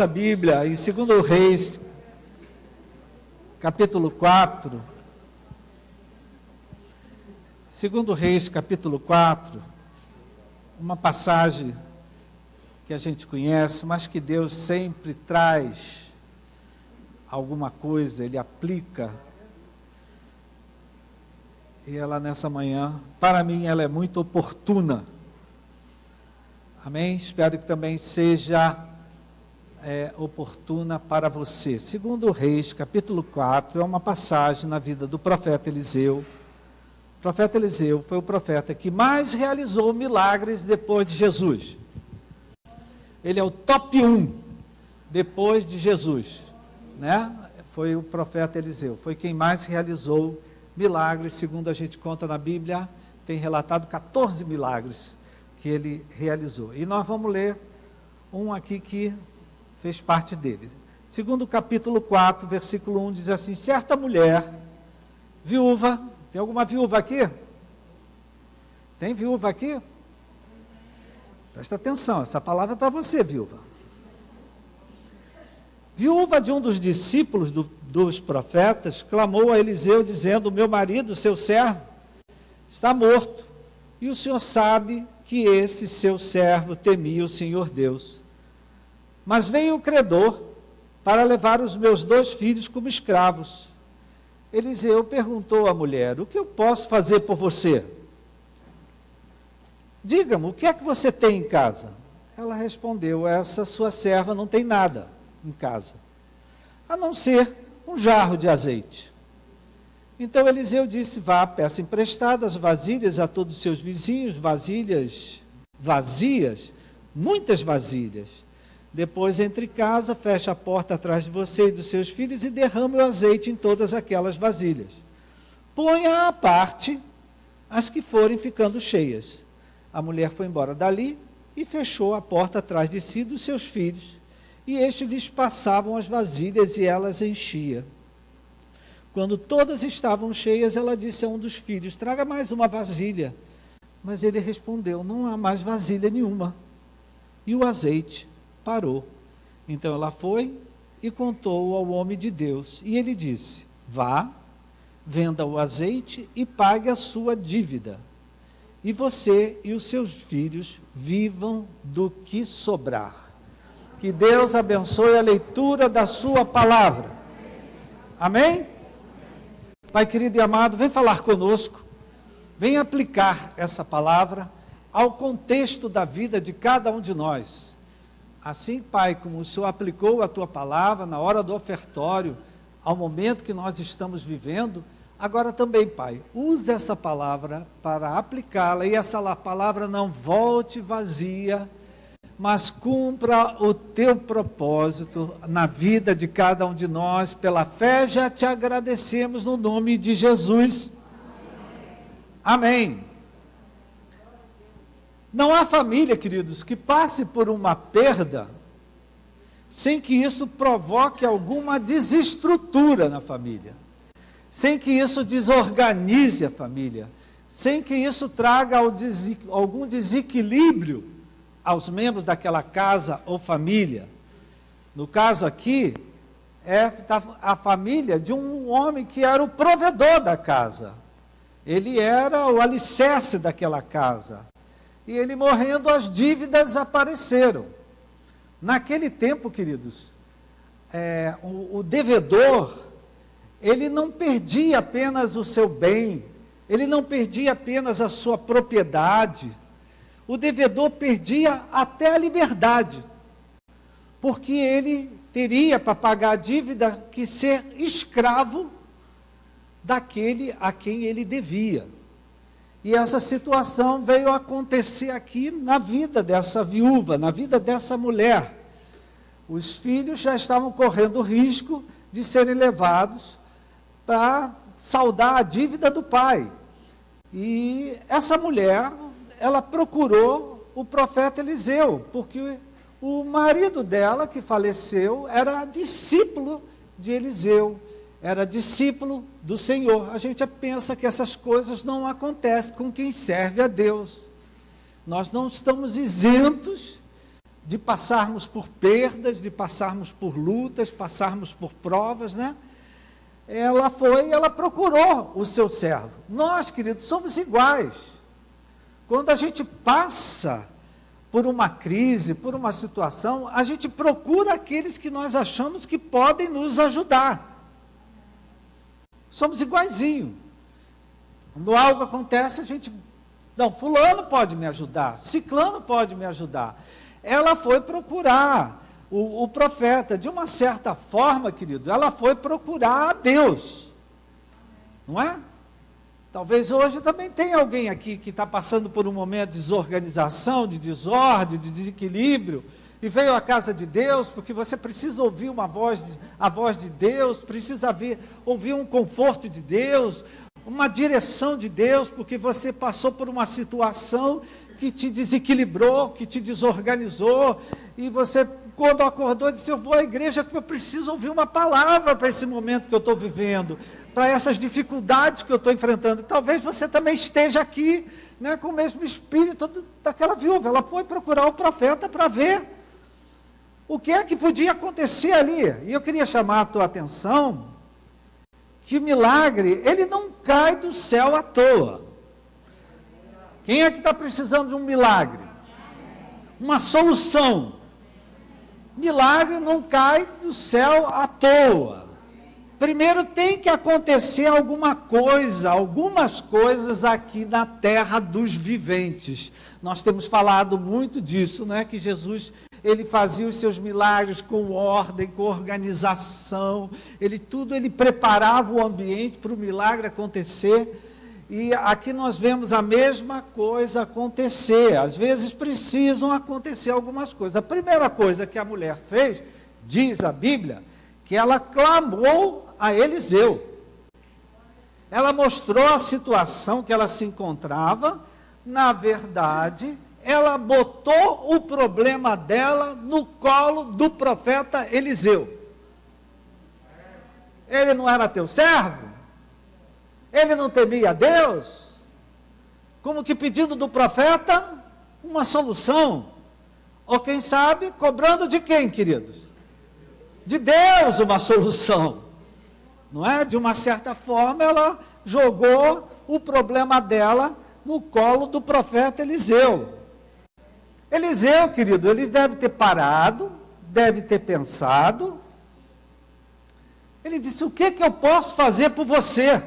nossa Bíblia em 2 Reis, capítulo 4. 2 Reis, capítulo 4, uma passagem que a gente conhece, mas que Deus sempre traz alguma coisa, Ele aplica. E ela nessa manhã, para mim, ela é muito oportuna. Amém? Espero que também seja oportuna para você. 2 Reis, capítulo 4, é uma passagem na vida do profeta Eliseu. O profeta Eliseu foi o profeta que mais realizou milagres depois de Jesus. Ele é o top 1 depois de Jesus, né? Foi o profeta Eliseu, foi quem mais realizou milagres, segundo a gente conta na Bíblia, tem relatado 14 milagres que ele realizou. E nós vamos ler um aqui que fez parte dele. Segundo capítulo 4, versículo 1, diz assim: certa mulher, viúva, tem alguma viúva aqui? Tem viúva aqui? Presta atenção, essa palavra é para você, viúva. Viúva de um dos discípulos dos profetas, clamou a Eliseu, dizendo: meu marido, seu servo, está morto, e o senhor sabe que esse seu servo temia o Senhor Deus. Mas veio o credor para levar os meus 2 filhos como escravos. Eliseu perguntou à mulher: o que eu posso fazer por você? Diga-me, o que é que você tem em casa? Ela respondeu: essa sua serva não tem nada em casa, a não ser um jarro de azeite. Então Eliseu disse: vá, peça emprestadas vasilhas a todos os seus vizinhos, vasilhas vazias, muitas vasilhas. Depois entre em casa, feche a porta atrás de você e dos seus filhos e derrame o azeite em todas aquelas vasilhas. Ponha à parte as que forem ficando cheias. A mulher foi embora dali e fechou a porta atrás de si e dos seus filhos. E estes lhes passavam as vasilhas e elas enchia. Quando todas estavam cheias, ela disse a um dos filhos: traga mais uma vasilha. Mas ele respondeu: não há mais vasilha nenhuma. E o azeite parou. Então ela foi e contou ao homem de Deus. E ele disse: vá, venda o azeite e pague a sua dívida. E você e os seus filhos vivam do que sobrar. Que Deus abençoe a leitura da sua palavra. Amém? Pai querido e amado, vem falar conosco. Vem aplicar essa palavra ao contexto da vida de cada um de nós. Assim, Pai, como o Senhor aplicou a Tua palavra na hora do ofertório, ao momento que nós estamos vivendo, agora também, Pai, use essa palavra para aplicá-la e essa palavra não volte vazia, mas cumpra o Teu propósito na vida de cada um de nós. Pela fé já te agradecemos no nome de Jesus. Amém. Não há família, queridos, que passe por uma perda sem que isso provoque alguma desestrutura na família, sem que isso desorganize a família, sem que isso traga algum desequilíbrio aos membros daquela casa ou família. No caso aqui, é a família de um homem que era o provedor da casa. Ele era o alicerce daquela casa. E ele morrendo, as dívidas apareceram. Naquele tempo, queridos, o devedor, ele não perdia apenas o seu bem, ele não perdia apenas a sua propriedade, o devedor perdia até a liberdade, porque ele teria para pagar a dívida que ser escravo daquele a quem ele devia. E essa situação veio acontecer aqui na vida dessa viúva, na vida dessa mulher. Os filhos já estavam correndo risco de serem levados para saldar a dívida do pai. E essa mulher, ela procurou o profeta Eliseu, porque o marido dela, que faleceu, era discípulo de Eliseu, era discípulo do Senhor. A gente pensa que essas coisas não acontecem com quem serve a Deus. Nós não estamos isentos de passarmos por perdas, de passarmos por lutas, passarmos por provas, né? Ela procurou o seu servo. Nós, queridos, somos iguais. Quando a gente passa por uma crise, por uma situação, a gente procura aqueles que nós achamos que podem nos ajudar. Somos iguaizinhos. Quando algo acontece, a gente... Não, fulano pode me ajudar, ciclano pode me ajudar. Ela foi procurar o profeta, de uma certa forma, querido, ela foi procurar a Deus. Não é? Talvez hoje também tenha alguém aqui que está passando por um momento de desorganização, de desordem, de desequilíbrio, e veio à casa de Deus, porque você precisa ouvir a voz de Deus, precisa ouvir um conforto de Deus, uma direção de Deus, porque você passou por uma situação que te desequilibrou, que te desorganizou, e você, quando acordou, disse: eu vou à igreja porque eu preciso ouvir uma palavra para esse momento que eu estou vivendo, para essas dificuldades que eu estou enfrentando. Talvez você também esteja aqui, né, com o mesmo espírito daquela viúva. Ela foi procurar o profeta para ver o que é que podia acontecer ali. E eu queria chamar a tua atenção que o milagre, ele não cai do céu à toa. Quem é que está precisando de um milagre? Uma solução. Milagre não cai do céu à toa. Primeiro tem que acontecer algumas coisas aqui na terra dos viventes. Nós temos falado muito disso, não é? Que Jesus, ele fazia os seus milagres com ordem, com organização, ele preparava o ambiente para o milagre acontecer. E aqui nós vemos a mesma coisa acontecer. Às vezes precisam acontecer algumas coisas. A primeira coisa que a mulher fez, diz a Bíblia, que ela clamou a Eliseu. Ela mostrou a situação que ela se encontrava. Na verdade, ela botou o problema dela no colo do profeta Eliseu. Ele não era teu servo? Ele não temia a Deus? Como que pedindo do profeta uma solução? Ou quem sabe, cobrando de quem, queridos? De Deus uma solução. Não é? De uma certa forma, ela jogou o problema dela no colo do profeta Eliseu. Eliseu, querido, ele deve ter parado, deve ter pensado. Ele disse: o que eu posso fazer por você?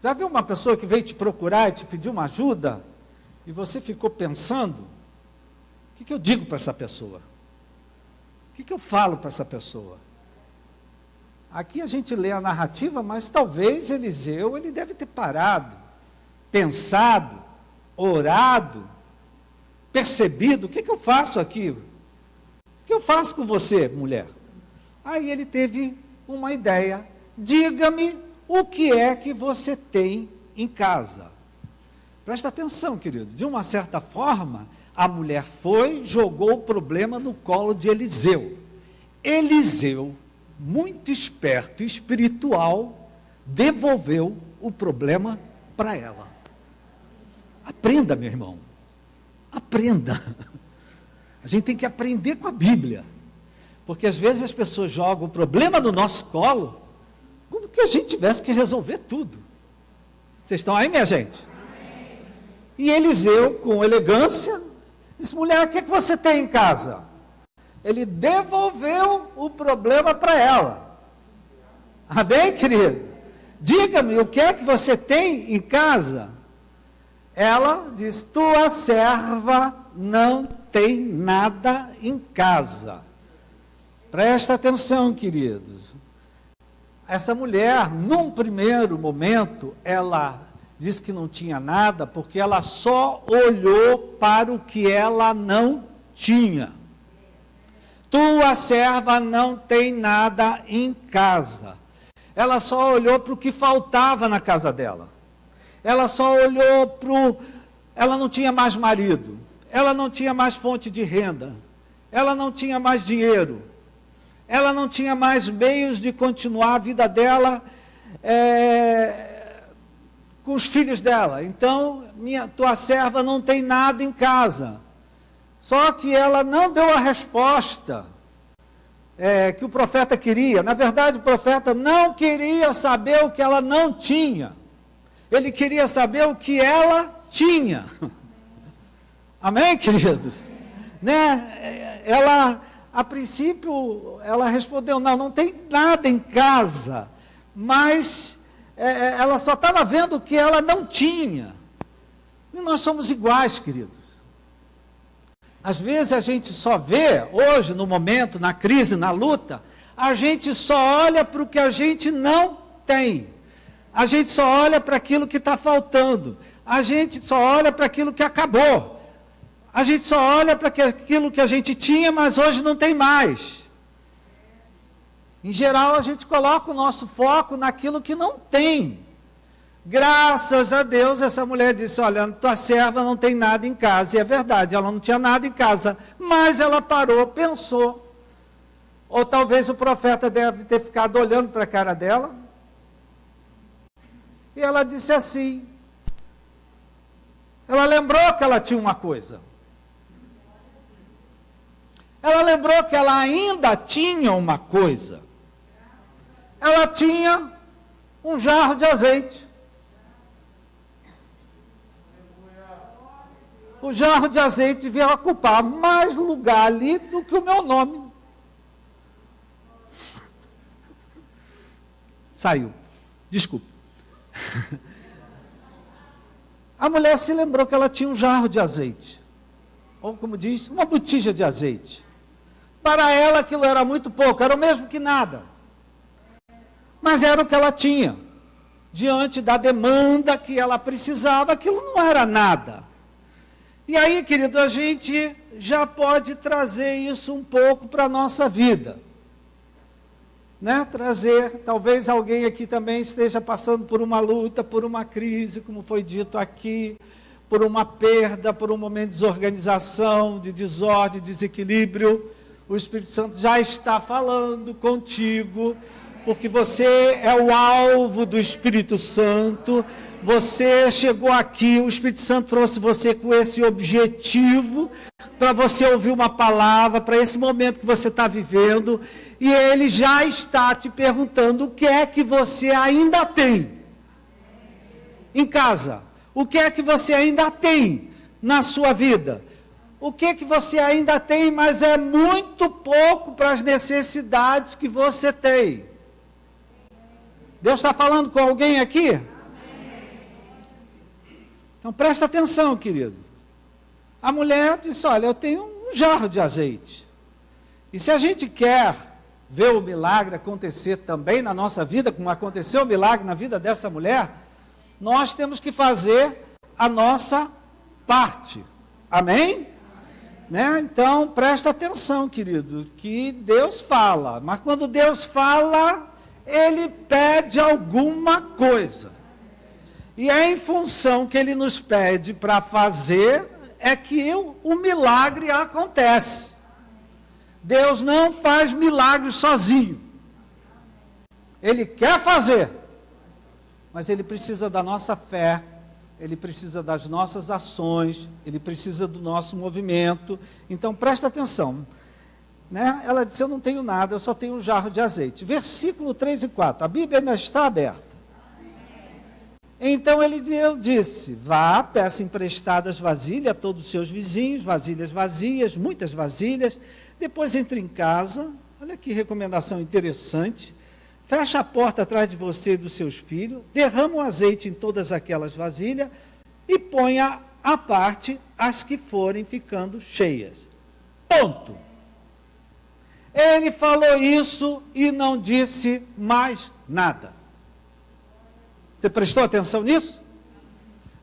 Já viu uma pessoa que veio te procurar e te pediu uma ajuda, e você ficou pensando, o que eu digo para essa pessoa? O que eu falo para essa pessoa? Aqui a gente lê a narrativa, mas talvez Eliseu, ele deve ter parado, pensado, orado, percebido: o que eu faço aqui? O que eu faço com você, mulher? Aí ele teve uma ideia: diga-me o que é que você tem em casa. Presta atenção, querido. De uma certa forma, a mulher jogou o problema no colo de Eliseu. Eliseu, muito esperto e espiritual, devolveu o problema para ela. Aprenda, meu irmão. Aprenda. A gente tem que aprender com a Bíblia. Porque às vezes as pessoas jogam o problema no nosso colo, como que a gente tivesse que resolver tudo. Vocês estão aí, minha gente? Amém. E Eliseu, com elegância, disse: mulher, o que você tem em casa? Ele devolveu o problema para ela. Amém, querido? Diga-me, o que é que você tem em casa? Ela diz: tua serva não tem nada em casa. Presta atenção, queridos. Essa mulher, num primeiro momento, ela diz que não tinha nada, porque ela só olhou para o que ela não tinha. Tua serva não tem nada em casa. Ela só olhou para o que faltava na casa dela. Ela só olhou para ela não tinha mais marido. Ela não tinha mais fonte de renda. Ela não tinha mais dinheiro. Ela não tinha mais meios de continuar a vida dela com os filhos dela. Então, tua serva não tem nada em casa. Só que ela não deu a resposta que o profeta queria. Na verdade, o profeta não queria saber o que ela não tinha. Ele queria saber o que ela tinha. Amém, queridos? Né? Ela, a princípio, ela respondeu, não tem nada em casa. Mas ela só estava vendo o que ela não tinha. E nós somos iguais, queridos. Às vezes a gente só vê, hoje, no momento, na crise, na luta, a gente só olha para o que a gente não tem. A gente só olha para aquilo que está faltando. A gente só olha para aquilo que acabou. A gente só olha para aquilo que a gente tinha, mas hoje não tem mais. Em geral, a gente coloca o nosso foco naquilo que não tem. Graças a Deus, essa mulher disse, olha, tua serva não tem nada em casa. E é verdade, ela não tinha nada em casa. Mas ela parou, pensou. Ou talvez o profeta deve ter ficado olhando para a cara dela. E ela disse assim. Ela lembrou que ela tinha uma coisa. Ela lembrou que ela ainda tinha uma coisa. Ela tinha um jarro de azeite. O jarro de azeite veio ocupar mais lugar ali do que o meu nome. Saiu. Desculpe. A mulher se lembrou que ela tinha um jarro de azeite. Ou como diz, uma botija de azeite. Para ela aquilo era muito pouco, era o mesmo que nada. Mas era o que ela tinha. Diante da demanda que ela precisava, aquilo não era nada. E aí, querido, a gente já pode trazer isso um pouco para a nossa vida. Né? Trazer, talvez alguém aqui também esteja passando por uma luta, por uma crise, como foi dito aqui, por uma perda, por um momento de desorganização, de desordem, de desequilíbrio. O Espírito Santo já está falando contigo, porque você é o alvo do Espírito Santo. Você chegou aqui, o Espírito Santo trouxe você com esse objetivo, para você ouvir uma palavra, para esse momento que você está vivendo, e Ele já está te perguntando o que é que você ainda tem em casa, o que é que você ainda tem na sua vida, o que é que você ainda tem, mas é muito pouco para as necessidades que você tem. Deus está falando com alguém aqui? Então presta atenção, querido. A mulher disse, olha, eu tenho um jarro de azeite. E se a gente quer ver o milagre acontecer também na nossa vida, como aconteceu o milagre na vida dessa mulher, nós temos que fazer a nossa parte. Amém? Né? Então presta atenção, querido, que Deus fala. Mas quando Deus fala, Ele pede alguma coisa. E é em função que Ele nos pede para fazer, é que o milagre acontece. Deus não faz milagre sozinho. Ele quer fazer, mas Ele precisa da nossa fé, Ele precisa das nossas ações, Ele precisa do nosso movimento. Então presta atenção. Né? Ela disse, eu não tenho nada, eu só tenho um jarro de azeite. Versículo 3 e 4, a Bíblia ainda está aberta. Então ele disse, vá, peça emprestadas vasilhas a todos os seus vizinhos, vasilhas vazias, muitas vasilhas, depois entre em casa, olha que recomendação interessante, fecha a porta atrás de você e dos seus filhos, derrama o azeite em todas aquelas vasilhas e ponha à parte as que forem ficando cheias. Ponto. Ele falou isso e não disse mais nada. Você prestou atenção nisso?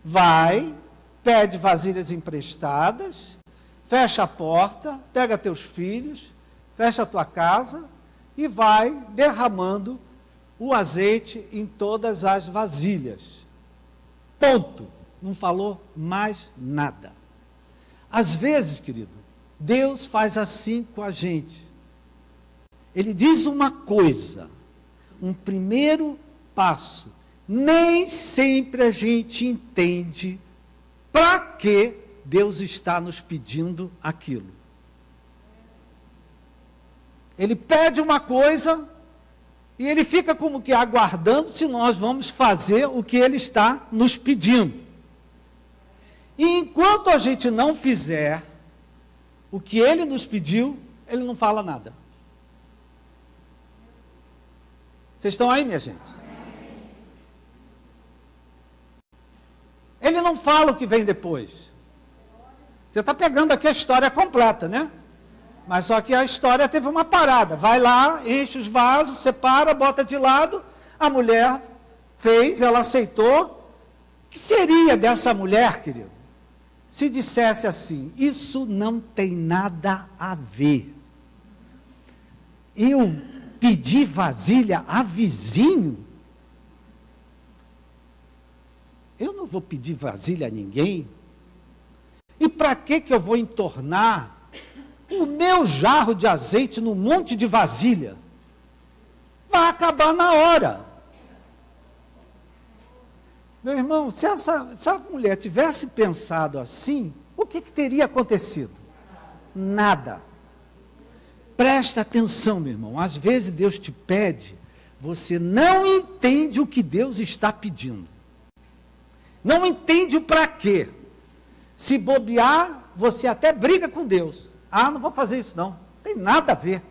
Vai, pede vasilhas emprestadas, fecha a porta, pega teus filhos, fecha a tua casa e vai derramando o azeite em todas as vasilhas. Ponto. Não falou mais nada. Às vezes, querido, Deus faz assim com a gente. Ele diz uma coisa, um primeiro passo, nem sempre a gente entende para que Deus está nos pedindo aquilo. Ele pede uma coisa e ele fica como que aguardando se nós vamos fazer o que ele está nos pedindo. E enquanto a gente não fizer o que ele nos pediu, ele não fala nada. Vocês estão aí, minha gente? Ele não fala o que vem depois. Você está pegando aqui a história completa, né? Mas só que a história teve uma parada. Vai lá, enche os vasos, separa, bota de lado. A mulher fez, ela aceitou. O que seria dessa mulher, querido? Se dissesse assim, isso não tem nada a ver. Eu pedi vasilha a vizinho? Eu não vou pedir vasilha a ninguém. E para que eu vou entornar o meu jarro de azeite num monte de vasilha? Vai acabar na hora. Meu irmão, se a mulher tivesse pensado assim, o que teria acontecido? Nada. Presta atenção, meu irmão. Às vezes Deus te pede, você não entende o que Deus está pedindo. Não entende o para quê. Se bobear, você até briga com Deus. Ah, não vou fazer isso não. Não tem nada a ver.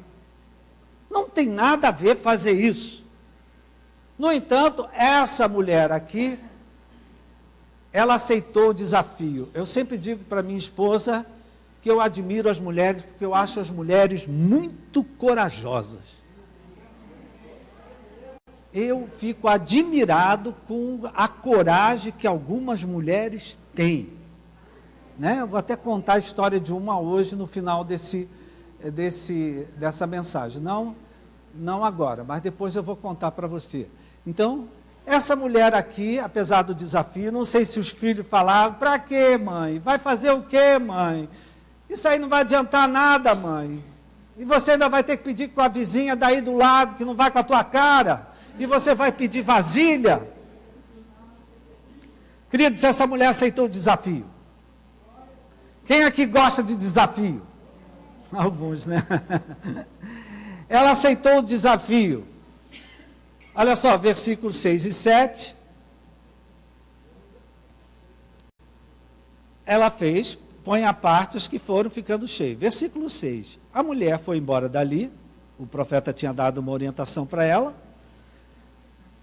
Não tem nada a ver fazer isso. No entanto, essa mulher aqui, ela aceitou o desafio. Eu sempre digo para minha esposa que eu admiro as mulheres, porque eu acho as mulheres muito corajosas. Eu fico admirado com a coragem que algumas mulheres têm. Né? Eu vou até contar a história de uma hoje no final dessa mensagem. Não agora, mas depois eu vou contar para você. Então, essa mulher aqui, apesar do desafio, não sei se os filhos falavam, para quê, mãe? Vai fazer o quê, mãe? Isso aí não vai adiantar nada, mãe. E você ainda vai ter que pedir com a vizinha daí do lado, que não vai com a tua cara. E você vai pedir vasilha. Queridos, essa mulher aceitou o desafio. Quem aqui gosta de desafio? Alguns, né? Ela aceitou o desafio. Olha só, versículos 6 e 7. Ela fez, põe à parte os que foram ficando cheios. Versículo 6. A mulher foi embora dali, o profeta tinha dado uma orientação para ela,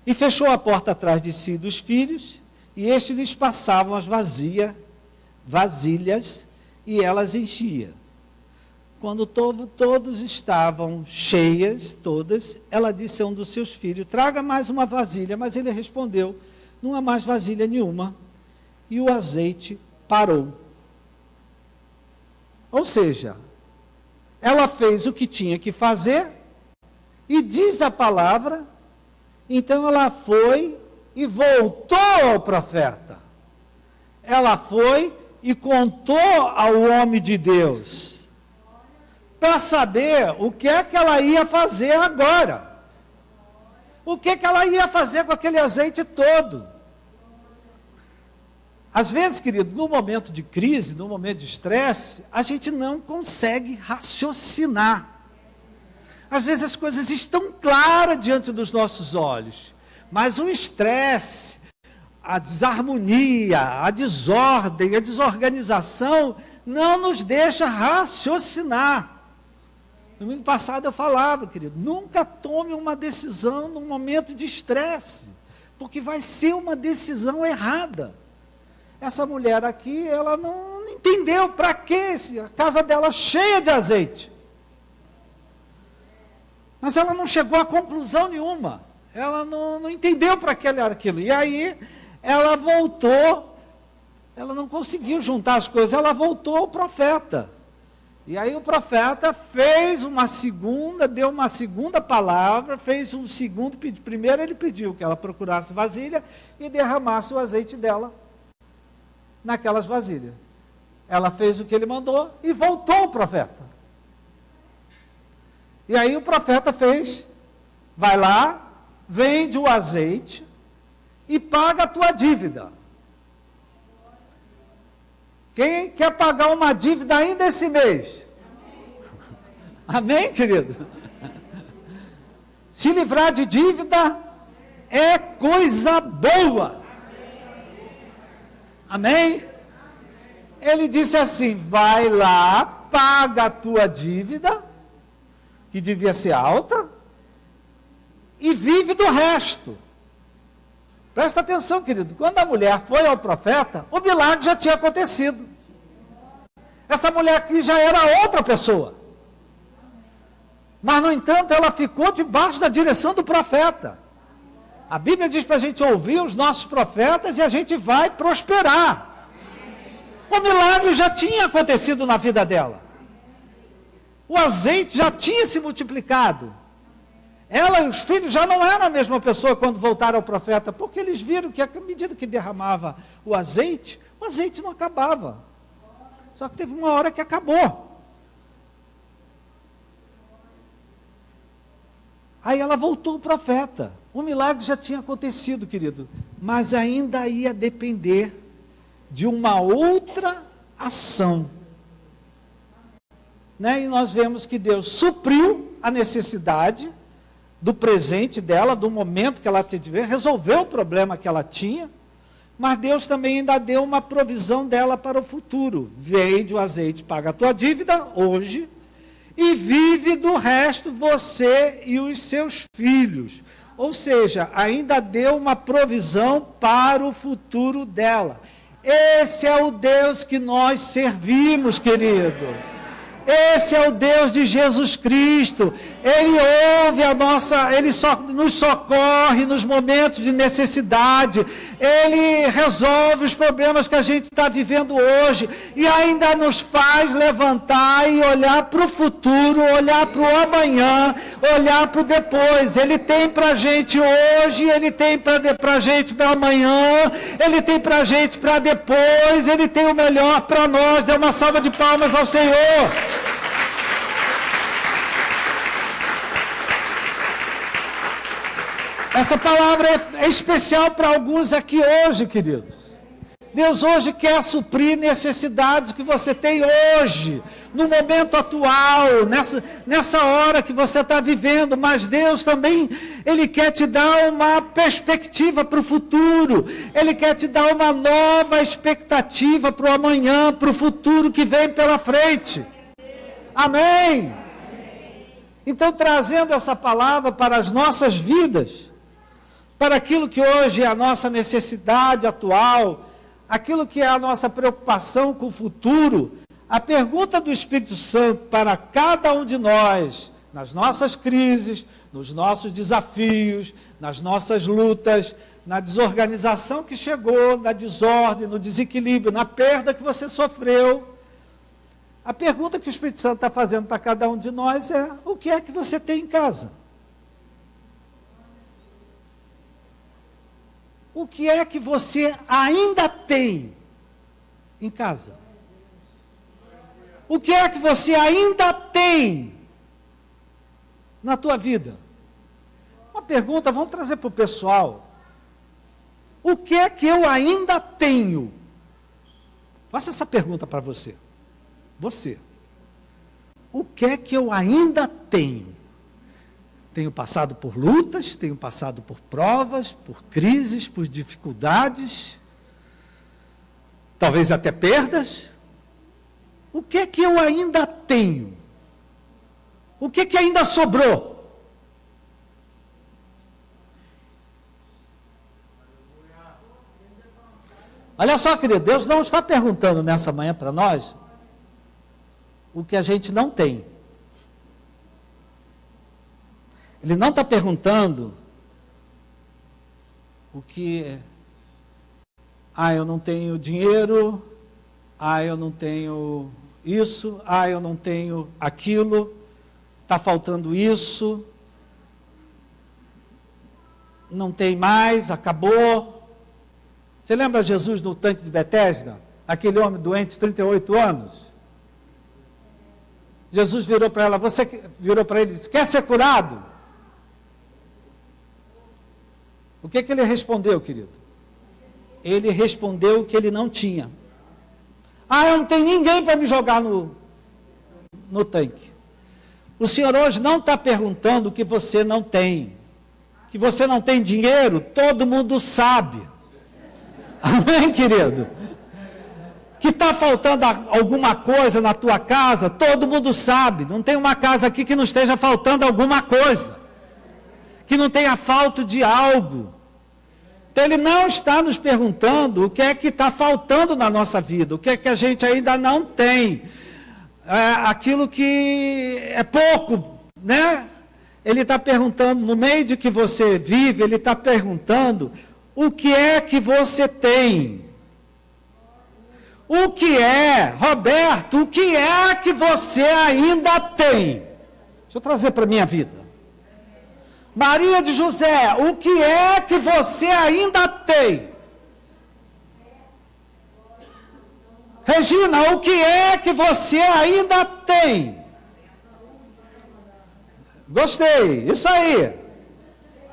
e fechou a porta atrás de si dos filhos, e estes lhes passavam as vasilhas, e elas enchia. Quando todos estavam cheias, todas, ela disse a um dos seus filhos, traga mais uma vasilha, mas ele respondeu, não há mais vasilha nenhuma, e o azeite parou. Ou seja, ela fez o que tinha que fazer, e diz a palavra, então ela foi e voltou ao profeta. Ela foi e contou ao homem de Deus, para saber o que é que ela ia fazer agora. O que é que ela ia fazer com aquele azeite todo. Às vezes, querido, no momento de crise, no momento de estresse, a gente não consegue raciocinar. Às vezes as coisas estão claras diante dos nossos olhos, mas o estresse, a desarmonia, a desordem, a desorganização não nos deixa raciocinar. No domingo passado eu falava, querido, nunca tome uma decisão num momento de estresse, porque vai ser uma decisão errada. Essa mulher aqui, ela não entendeu para que a casa dela cheia de azeite. Mas ela não chegou a conclusão nenhuma. Ela não entendeu para que era aquilo. E aí, ela voltou, ela não conseguiu juntar as coisas, ela voltou ao profeta. E aí o profeta fez uma segunda, deu uma segunda palavra, fez um segundo pedido. Primeiro ele pediu que ela procurasse vasilha e derramasse o azeite dela naquelas vasilhas. Ela fez o que ele mandou e voltou ao profeta. E aí o profeta fez, vai lá, vende o azeite e paga a tua dívida. Quem quer pagar uma dívida ainda esse mês? Amém, querido? Se livrar de dívida é coisa boa. Amém? Ele disse assim: vai lá, paga a tua dívida, que devia ser alta, e vive do resto. Presta atenção, querido, quando a mulher foi ao profeta, o milagre já tinha acontecido. Essa mulher aqui já era outra pessoa. Mas, no entanto, ela ficou debaixo da direção do profeta. A Bíblia diz para a gente ouvir os nossos profetas e a gente vai prosperar. O milagre já tinha acontecido na vida dela. O azeite já tinha se multiplicado. Ela e os filhos já não eram a mesma pessoa quando voltaram ao profeta, porque eles viram que à medida que derramava o azeite não acabava. Só que teve uma hora que acabou. Aí ela voltou ao profeta. O milagre já tinha acontecido, querido, mas ainda ia depender de uma outra ação. Né? E nós vemos que Deus supriu a necessidade do presente dela, do momento que ela tinha de ver, resolveu o problema que ela tinha, mas Deus também ainda deu uma provisão dela para o futuro. Vende o azeite, paga a tua dívida hoje, e vive do resto você e os seus filhos. Ou seja, ainda deu uma provisão para o futuro dela. Esse é o Deus que nós servimos, querido. Esse é o Deus de Jesus Cristo. Ele ouve Ele nos socorre nos momentos de necessidade. Ele resolve os problemas que a gente está vivendo hoje. E ainda nos faz levantar e olhar para o futuro, olhar para o amanhã, olhar para o depois. Ele tem para a gente hoje, Ele tem para a gente para amanhã, Ele tem para a gente para depois, Ele tem o melhor para nós. Dê uma salva de palmas ao Senhor. Essa palavra é especial para alguns aqui hoje, queridos. Deus hoje quer suprir necessidades que você tem hoje, no momento atual, nessa hora que você está vivendo, mas Deus também, Ele quer te dar uma perspectiva para o futuro, Ele quer te dar uma nova expectativa para o amanhã, para o futuro que vem pela frente. Amém? Então, trazendo essa palavra para as nossas vidas, para aquilo que hoje é a nossa necessidade atual, aquilo que é a nossa preocupação com o futuro, a pergunta do Espírito Santo para cada um de nós, nas nossas crises, nos nossos desafios, nas nossas lutas, na desorganização que chegou, na desordem, no desequilíbrio, na perda que você sofreu, a pergunta que o Espírito Santo está fazendo para cada um de nós é: o que é que você tem em casa? O que é que você ainda tem em casa? O que é que você ainda tem na tua vida? Uma pergunta, vamos trazer para o pessoal. O que é que eu ainda tenho? Faça essa pergunta para você. Você. O que é que eu ainda tenho? Tenho passado por lutas, tenho passado por provas, por crises, por dificuldades, talvez até perdas. O que é que eu ainda tenho? O que é que ainda sobrou? Olha só, querido, Deus não está perguntando nessa manhã para nós o que a gente não tem. Ele não está perguntando o que... eu não tenho dinheiro, eu não tenho isso, eu não tenho aquilo, está faltando isso, não tem mais, acabou. Você lembra Jesus no tanque de Betesda? Aquele homem doente, 38 anos? Jesus virou para ela, virou para ele e disse: quer ser curado? O que ele respondeu, querido? Ele respondeu que ele não tinha. Eu não tenho ninguém para me jogar no tanque. O Senhor hoje não está perguntando o que você não tem. Que você não tem dinheiro, todo mundo sabe. Amém, querido? Que está faltando alguma coisa na tua casa, todo mundo sabe. Não tem uma casa aqui que não esteja faltando alguma coisa. Que não tenha falta de algo. Então ele não está nos perguntando o que é que está faltando na nossa vida, o que é que a gente ainda não tem. Aquilo que é pouco, né? Ele está perguntando, no meio de que você vive, ele está perguntando o que é que você tem. O que é, Roberto, o que é que você ainda tem? Deixa eu trazer para a minha vida. Maria de José, o que é que você ainda tem? Regina, o que é que você ainda tem? Gostei, isso aí.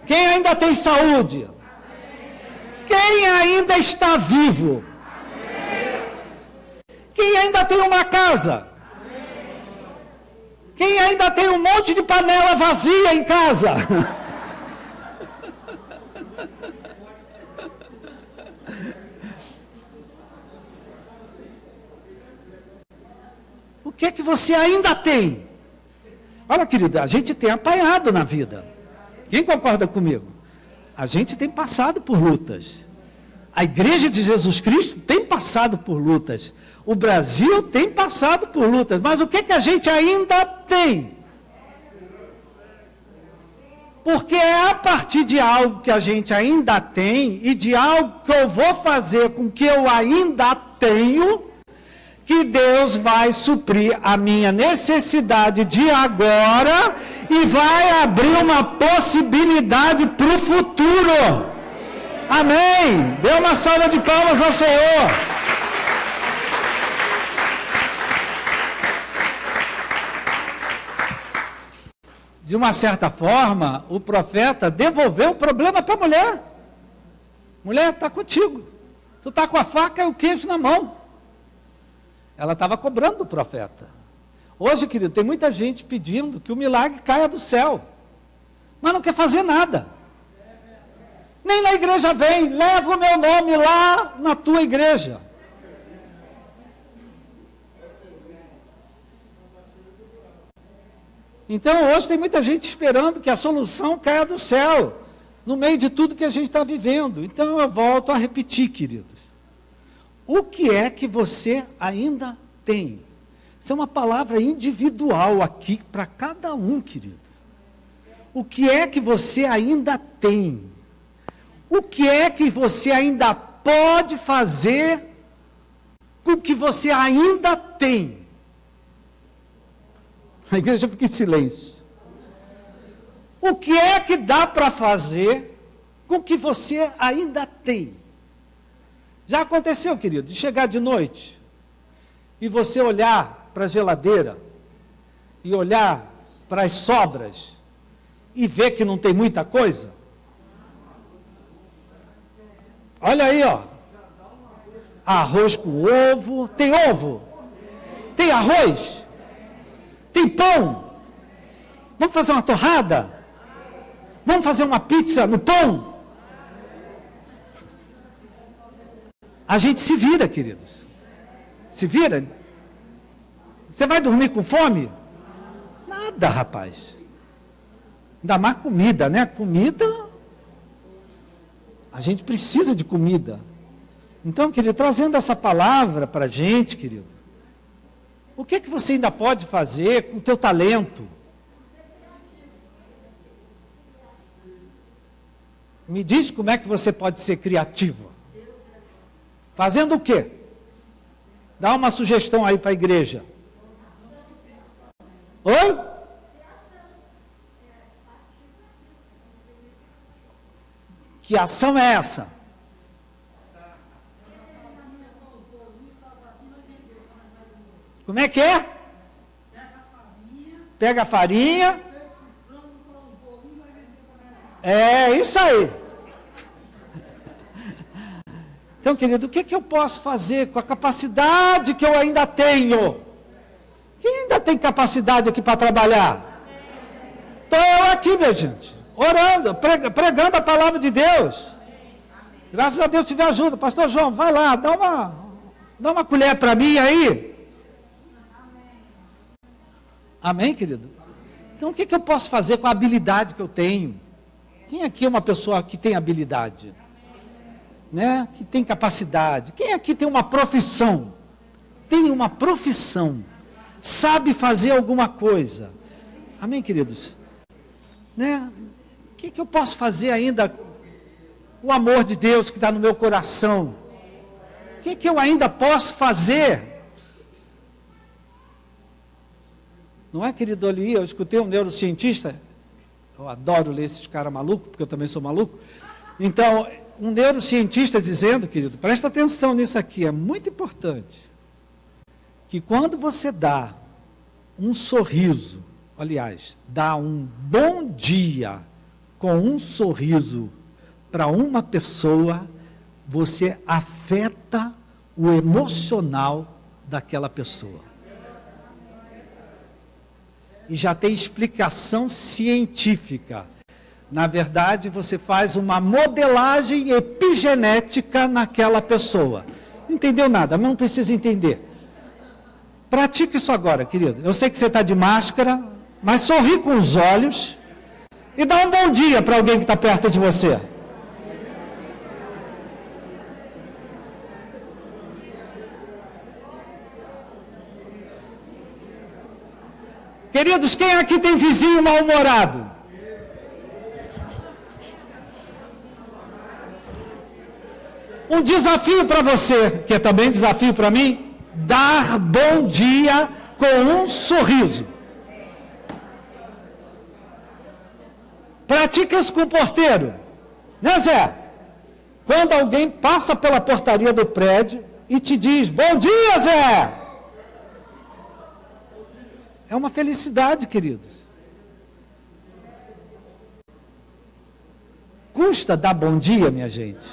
Quem ainda tem saúde? Quem ainda está vivo? Quem ainda tem uma casa? Quem ainda tem um monte de panela vazia em casa? O que é que você ainda tem? Olha, querido, a gente tem apanhado na vida. Quem concorda comigo? A gente tem passado por lutas. A Igreja de Jesus Cristo tem passado por lutas. O Brasil tem passado por lutas. Mas o que é que a gente ainda tem? Porque é a partir de algo que a gente ainda tem e de algo que eu vou fazer com que eu ainda tenho, que Deus vai suprir a minha necessidade de agora e vai abrir uma possibilidade para o futuro. Amém. Dê uma salva de palmas ao Senhor. De uma certa forma, o profeta devolveu o problema para a mulher. Mulher, está contigo. Tu está com a faca e o queijo na mão. Ela estava cobrando do profeta. Hoje, querido, tem muita gente pedindo que o milagre caia do céu. Mas não quer fazer nada. Nem na igreja vem, leva o meu nome lá na tua igreja. Então, hoje tem muita gente esperando que a solução caia do céu, no meio de tudo que a gente está vivendo. Então, eu volto a repetir, queridos. O que é que você ainda tem? Isso é uma palavra individual aqui para cada um, querido. O que é que você ainda tem? O que é que você ainda pode fazer com o que você ainda tem? A igreja fica em silêncio. O que é que dá para fazer com o que você ainda tem? Já aconteceu, querido, de chegar de noite e você olhar para a geladeira e olhar para as sobras e ver que não tem muita coisa? Olha aí, ó. Arroz com ovo. Tem ovo? Tem arroz? Tem pão? Vamos fazer uma torrada? Vamos fazer uma pizza no pão? A gente se vira, queridos. Se vira. Você vai dormir com fome? Nada, rapaz. Ainda mais comida, né? Comida. A gente precisa de comida. Então, querido, trazendo essa palavra para a gente, querido. O que é que você ainda pode fazer com o teu talento? Me diz como é que você pode ser criativo. Fazendo o quê? Dá uma sugestão aí para a igreja. Oi? Que ação é essa? Como é que é? Pega a farinha. É isso aí. Então, querido, o que eu posso fazer com a capacidade que eu ainda tenho? Quem ainda tem capacidade aqui para trabalhar? Estou eu aqui, minha gente, orando, pregando a palavra de Deus. Graças a Deus tive ajuda. Pastor João, vai lá, dá uma colher para mim aí. Amém, querido? Então, o que eu posso fazer com a habilidade que eu tenho? Quem aqui é uma pessoa que tem habilidade? Né? Que tem capacidade? Quem aqui tem uma profissão? Tem uma profissão. Sabe fazer alguma coisa? Amém, queridos? Né? O que eu posso fazer ainda? O amor de Deus que está no meu coração. O que eu ainda posso fazer? Não é, querido, ali, eu escutei um neurocientista, eu adoro ler esses caras malucos, porque eu também sou maluco. Então, um neurocientista dizendo, querido, presta atenção nisso aqui, é muito importante, que quando você dá um sorriso, aliás, dá um bom dia com um sorriso para uma pessoa, você afeta o emocional daquela pessoa. E já tem explicação científica. Na verdade, você faz uma modelagem epigenética naquela pessoa. Não entendeu nada, mas não precisa entender. Pratique isso agora, querido. Eu sei que você está de máscara, mas sorri com os olhos e dá um bom dia para alguém que está perto de você. Queridos, quem aqui tem vizinho mal-humorado? Um desafio para você, que é também desafio para mim, dar bom dia com um sorriso. Pratica isso com o porteiro, né, Zé? Quando alguém passa pela portaria do prédio e te diz, bom dia, Zé! É uma felicidade, queridos. Custa dar bom dia, minha gente?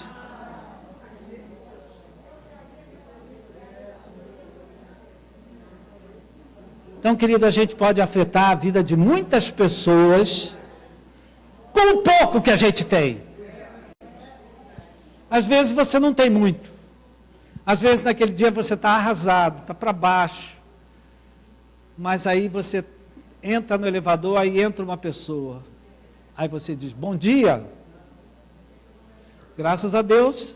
Então, querido, a gente pode afetar a vida de muitas pessoas com o pouco que a gente tem. Às vezes você não tem muito. Às vezes naquele dia você está arrasado, está para baixo. Mas aí você entra no elevador, aí entra uma pessoa. Aí você diz, bom dia. Graças a Deus,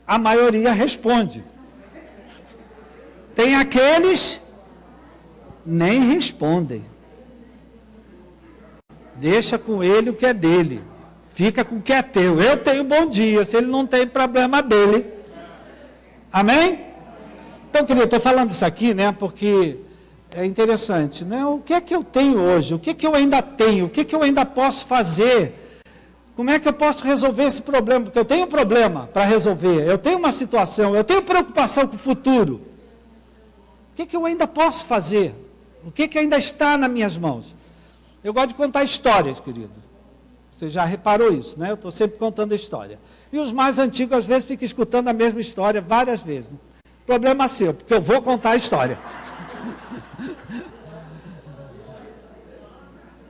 a maioria responde. Tem aqueles nem respondem. Deixa com ele o que é dele. Fica com o que é teu. Eu tenho bom dia. Se ele não tem, problema dele. Amém? Então, querido, eu estou falando isso aqui, né? Porque é interessante, né? O que é que eu tenho hoje? O que é que eu ainda tenho? O que é que eu ainda posso fazer? Como é que eu posso resolver esse problema? Porque eu tenho um problema para resolver. Eu tenho uma situação. Eu tenho preocupação com o futuro. O que é que eu ainda posso fazer? O que é que ainda está nas minhas mãos? Eu gosto de contar histórias, querido. Você já reparou isso, né? Eu estou sempre contando história. E os mais antigos, às vezes, ficam escutando a mesma história várias vezes. Problema seu, porque eu vou contar a história.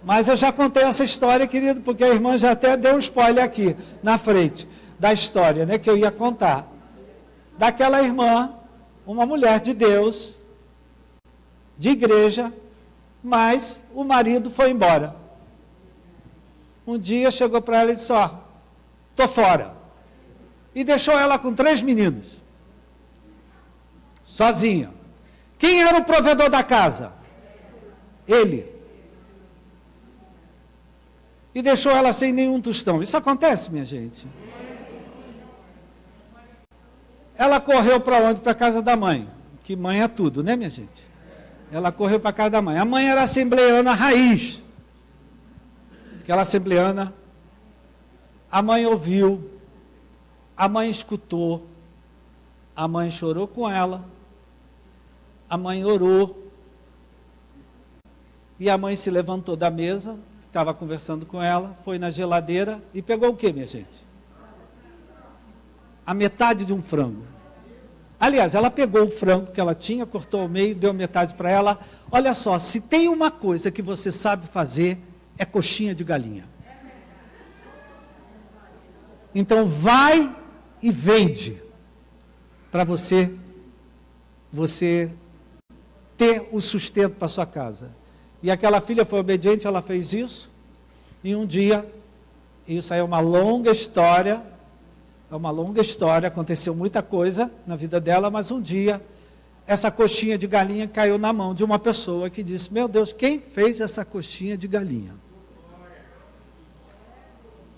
Mas eu já contei essa história, querido, porque a irmã já até deu um spoiler aqui, na frente, da história, né? Que eu ia contar. Daquela irmã, uma mulher de Deus, de igreja, mas o marido foi embora. Um dia chegou para ela e disse, ó, estou fora. E deixou ela com 3 meninos. Sozinha. Quem era o provedor da casa? Ele. E deixou ela sem nenhum tostão. Isso acontece, minha gente? Ela correu para onde? Para a casa da mãe. Que mãe é tudo, né, minha gente? Ela correu para a casa da mãe. A mãe era assembleana raiz. Aquela assembleana. A mãe ouviu. A mãe escutou. A mãe chorou com ela. A mãe orou. E a mãe se levantou da mesa, estava conversando com ela, foi na geladeira e pegou o quê, minha gente? a metade de um frango. Aliás, ela pegou o frango que ela tinha, cortou ao meio, deu metade para ela. Olha só, se tem uma coisa que você sabe fazer, é coxinha de galinha. Então vai e vende para você ter o sustento para sua casa. E aquela filha foi obediente, ela fez isso. E um dia, isso aí é uma longa história, aconteceu muita coisa na vida dela, mas um dia, essa coxinha de galinha caiu na mão de uma pessoa que disse: meu Deus, quem fez essa coxinha de galinha?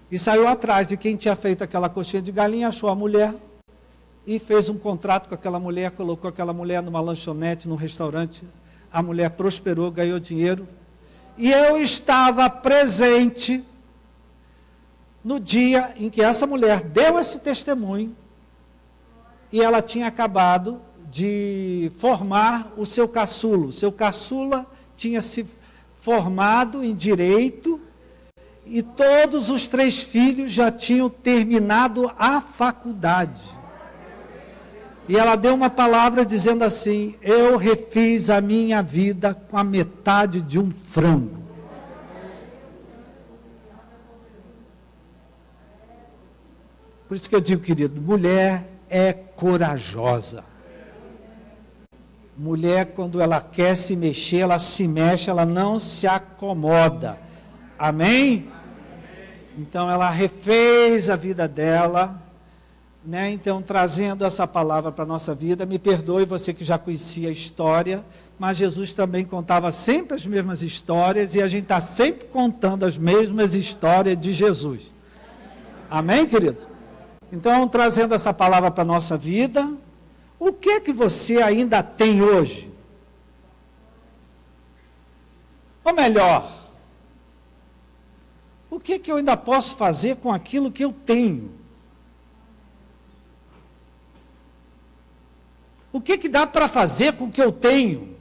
E saiu atrás de quem tinha feito aquela coxinha de galinha, achou a mulher e fez um contrato com aquela mulher, colocou aquela mulher numa lanchonete, num restaurante. A mulher prosperou, ganhou dinheiro. E eu estava presente no dia em que essa mulher deu esse testemunho e ela tinha acabado de formar o seu caçulo. O seu caçula tinha se formado em direito e todos os 3 filhos já tinham terminado a faculdade. E ela deu uma palavra dizendo assim: eu refiz a minha vida com a metade de um frango. Por isso que eu digo, querido, mulher é corajosa. Mulher, quando ela quer se mexer, ela se mexe, ela não se acomoda. Amém? Então ela refez a vida dela, né? Então, trazendo essa palavra para a nossa vida, me perdoe você que já conhecia a história, mas Jesus também contava sempre as mesmas histórias e a gente está sempre contando as mesmas histórias de Jesus. Amém, querido? Então, trazendo essa palavra para a nossa vida, o que você ainda tem hoje? Ou melhor, o que eu ainda posso fazer com aquilo que eu tenho? O que dá para fazer com o que eu tenho?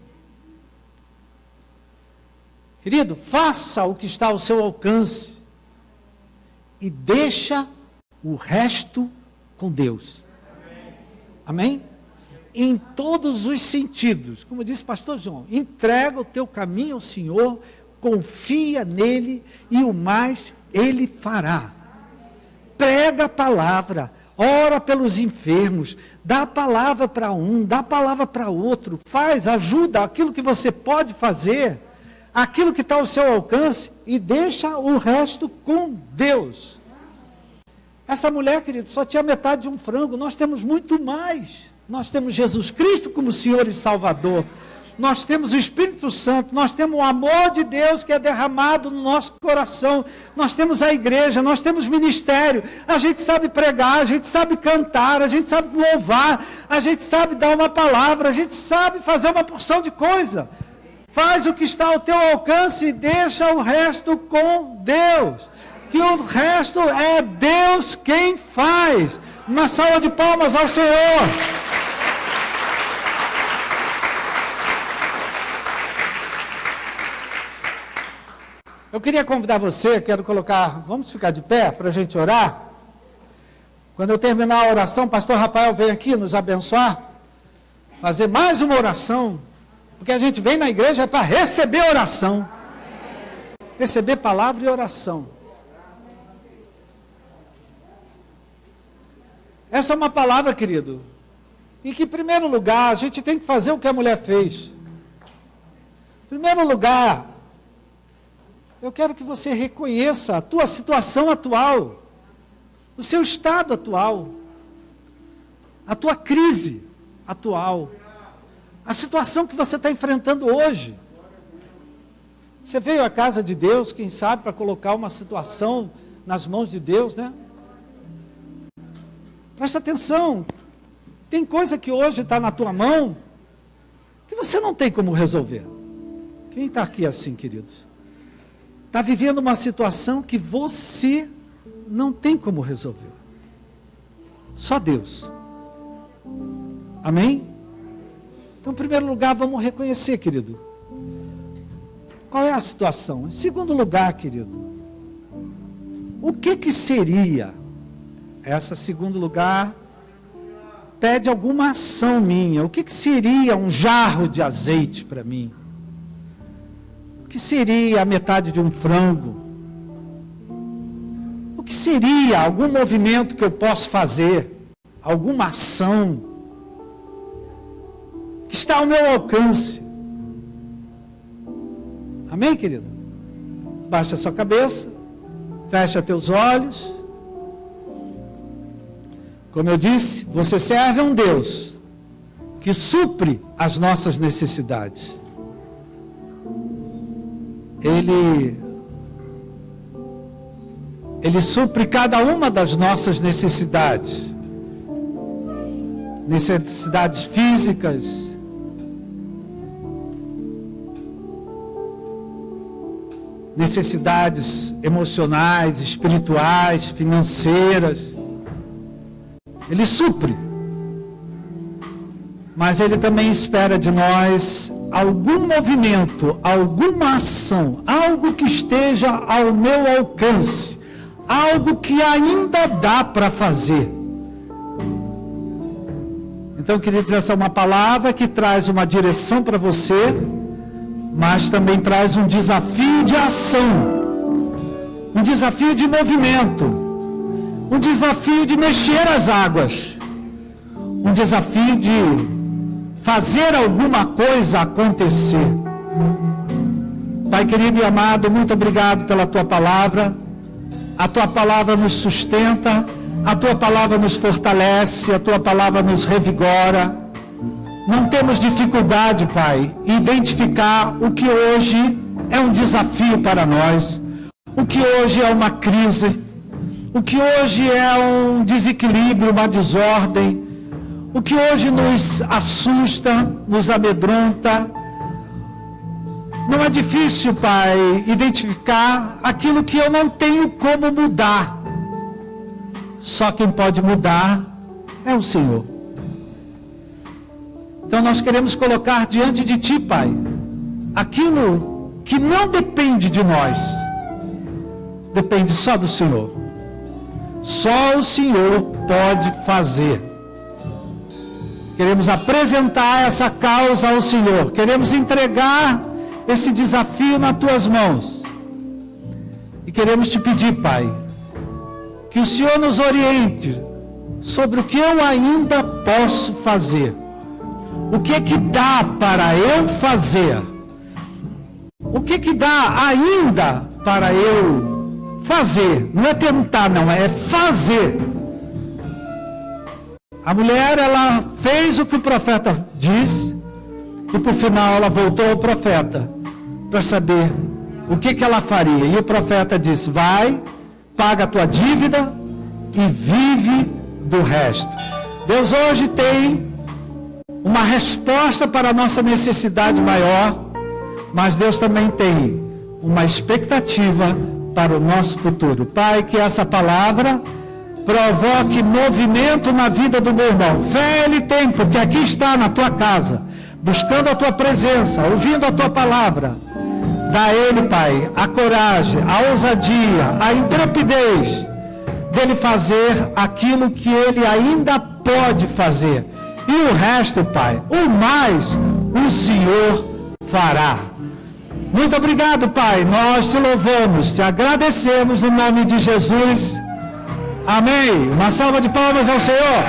Querido, faça o que está ao seu alcance e deixa o resto com Deus. Amém? Em todos os sentidos. Como disse o pastor João, entrega o teu caminho ao Senhor, confia nele e o mais ele fará. Prega a palavra, ora pelos enfermos, dá a palavra para um, dá a palavra para outro, faz, ajuda aquilo que você pode fazer, aquilo que está ao seu alcance e deixa o resto com Deus. Essa mulher, querido, só tinha metade de um frango, nós temos muito mais. Nós temos Jesus Cristo como Senhor e Salvador. Nós temos o Espírito Santo, nós temos o amor de Deus que é derramado no nosso coração, nós temos a igreja, nós temos ministério, a gente sabe pregar, a gente sabe cantar, a gente sabe louvar, a gente sabe dar uma palavra, a gente sabe fazer uma porção de coisa. Faz o que está ao teu alcance e deixa o resto com Deus, que o resto é Deus quem faz. Uma salva de palmas ao Senhor. Eu queria convidar você, vamos ficar de pé para a gente orar? Quando eu terminar a oração, o pastor Rafael vem aqui nos abençoar, fazer mais uma oração, porque a gente vem na igreja para receber oração, receber palavra e oração. Essa é uma palavra, querido, em que, em primeiro lugar, a gente tem que fazer o que a mulher fez. Em primeiro lugar, eu quero que você reconheça a tua situação atual, o seu estado atual, a tua crise atual, a situação que você está enfrentando hoje. Você veio à casa de Deus, quem sabe, para colocar uma situação nas mãos de Deus, né? Presta atenção, tem coisa que hoje está na tua mão, que você não tem como resolver. Quem está aqui assim, queridos? Está vivendo uma situação que você não tem como resolver. Só Deus. Amém? Então, em primeiro lugar, vamos reconhecer, querido. Qual é a situação? Em segundo lugar, querido, o que seria? Essa, segundo lugar, pede alguma ação minha. O que seria um jarro de azeite para mim? O que seria a metade de um frango? O que seria algum movimento que eu posso fazer? Alguma ação que está ao meu alcance? Amém, querido? Baixa a sua cabeça, fecha teus olhos. Como eu disse, você serve a um Deus que supre as nossas necessidades. Ele supre cada uma das nossas necessidades. Necessidades físicas, necessidades emocionais, espirituais, financeiras. Ele supre. Mas Ele também espera de nós algum movimento, alguma ação, algo que esteja ao meu alcance, algo que ainda dá para fazer. Então, queridos, essa é uma palavra que traz uma direção para você, mas também traz um desafio de ação, um desafio de movimento, um desafio de mexer as águas, um desafio de fazer alguma coisa acontecer. Pai querido e amado, muito obrigado pela Tua palavra. A Tua palavra nos sustenta, a Tua palavra nos fortalece, a Tua palavra nos revigora. Não temos dificuldade, Pai, em identificar o que hoje é um desafio para nós, o que hoje é uma crise, o que hoje é um desequilíbrio, uma desordem, o que hoje nos assusta, nos amedronta. Não é difícil, Pai, identificar aquilo que eu não tenho como mudar. Só quem pode mudar é o Senhor. Então nós queremos colocar diante de Ti, Pai, aquilo que não depende de nós, depende só do Senhor. Só o Senhor pode fazer. Queremos apresentar essa causa ao Senhor, queremos entregar esse desafio nas Tuas mãos. E queremos Te pedir, Pai, que o Senhor nos oriente sobre o que eu ainda posso fazer. O que é que dá para eu fazer? O que é que dá ainda para eu fazer? Não é tentar, não, é fazer. A mulher, ela fez o que o profeta disse, e por final ela voltou ao profeta para saber o que ela faria. E o profeta disse: vai, paga a tua dívida e vive do resto. Deus hoje tem uma resposta para a nossa necessidade maior, mas Deus também tem uma expectativa para o nosso futuro. Pai, que essa palavra provoque movimento na vida do meu irmão. Fé ele tem, porque aqui está na tua casa, buscando a tua presença, ouvindo a tua palavra. Dá a ele, Pai, a coragem, a ousadia, a intrepidez dele fazer aquilo que ele ainda pode fazer. E o resto, Pai, o mais, o Senhor fará. Muito obrigado, Pai. Nós te louvamos, te agradecemos no nome de Jesus. Amém. Uma salva de palmas ao Senhor.